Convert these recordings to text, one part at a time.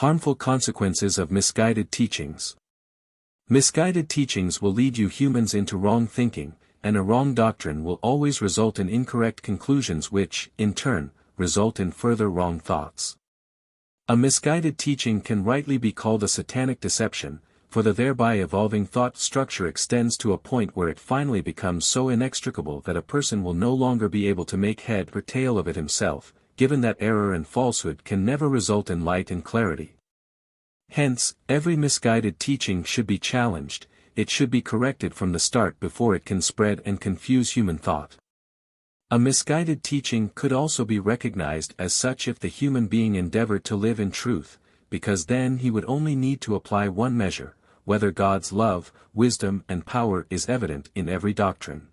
Harmful consequences of misguided teachings. Misguided teachings will lead you humans into wrong thinking, and a wrong doctrine will always result in incorrect conclusions which, in turn, result in further wrong thoughts. A misguided teaching can rightly be called a satanic deception, for the thereby evolving thought structure extends to a point where it finally becomes so inextricable that a person will no longer be able to make head or tail of it himself, given that error and falsehood can never result in light and clarity. Hence, every misguided teaching should be challenged, it should be corrected from the start before it can spread and confuse human thought. A misguided teaching could also be recognized as such if the human being endeavored to live in truth, because then he would only need to apply one measure, whether God's love, wisdom and power is evident in every doctrine.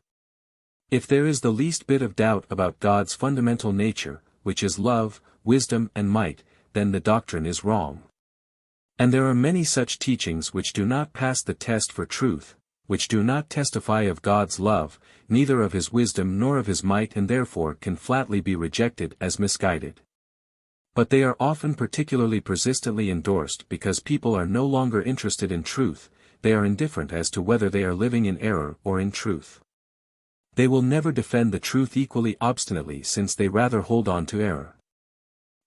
If there is the least bit of doubt about God's fundamental nature, which is love, wisdom and might, then the doctrine is wrong. And there are many such teachings which do not pass the test for truth, which do not testify of God's love, neither of His wisdom nor of His might, and therefore can flatly be rejected as misguided. But they are often particularly persistently endorsed because people are no longer interested in truth, they are indifferent as to whether they are living in error or in truth. They will never defend the truth equally obstinately since they rather hold on to error.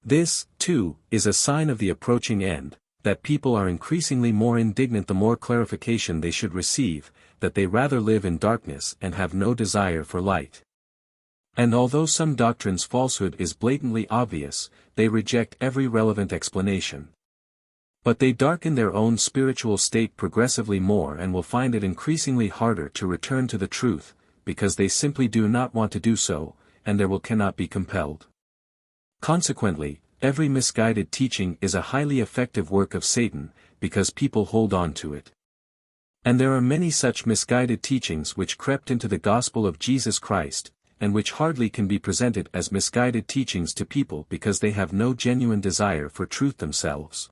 This, too, is a sign of the approaching end, that people are increasingly more indignant the more clarification they should receive, that they rather live in darkness and have no desire for light. And although some doctrines' falsehood is blatantly obvious, they reject every relevant explanation. But they darken their own spiritual state progressively more and will find it increasingly harder to return to the truth, because they simply do not want to do so, and their will cannot be compelled. Consequently, every misguided teaching is a highly effective work of Satan, because people hold on to it. And there are many such misguided teachings which crept into the gospel of Jesus Christ, and which hardly can be presented as misguided teachings to people because they have no genuine desire for truth themselves.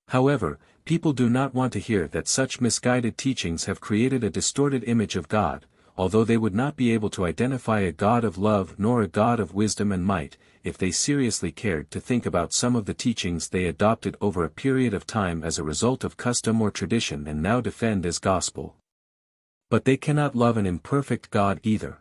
However, people do not want to hear that such misguided teachings have created a distorted image of God, although they would not be able to identify a God of love nor a God of wisdom and might, if they seriously cared to think about some of the teachings they adopted over a period of time as a result of custom or tradition and now defend as gospel. But they cannot love an imperfect God either.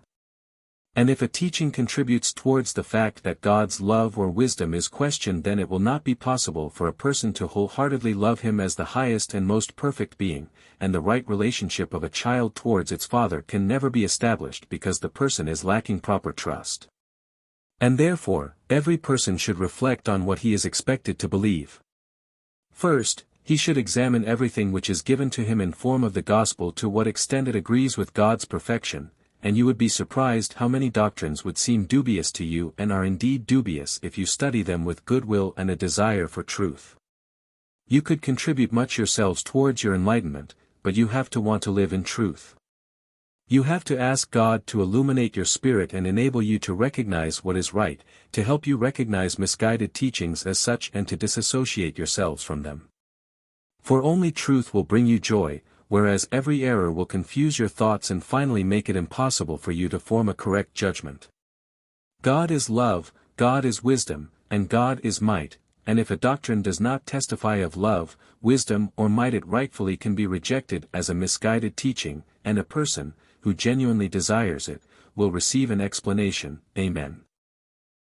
And if a teaching contributes towards the fact that God's love or wisdom is questioned, then it will not be possible for a person to wholeheartedly love Him as the highest and most perfect being, and the right relationship of a child towards its father can never be established because the person is lacking proper trust. And therefore, every person should reflect on what he is expected to believe. First, he should examine everything which is given to him in form of the gospel to what extent it agrees with God's perfection, and you would be surprised how many doctrines would seem dubious to you and are indeed dubious if you study them with goodwill and a desire for truth. You could contribute much yourselves towards your enlightenment, but you have to want to live in truth. You have to ask God to illuminate your spirit and enable you to recognize what is right, to help you recognize misguided teachings as such and to disassociate yourselves from them. For only truth will bring you joy, whereas every error will confuse your thoughts and finally make it impossible for you to form a correct judgment. God is love, God is wisdom, and God is might, and if a doctrine does not testify of love, wisdom or might, it rightfully can be rejected as a misguided teaching, and a person, who genuinely desires it, will receive an explanation. Amen.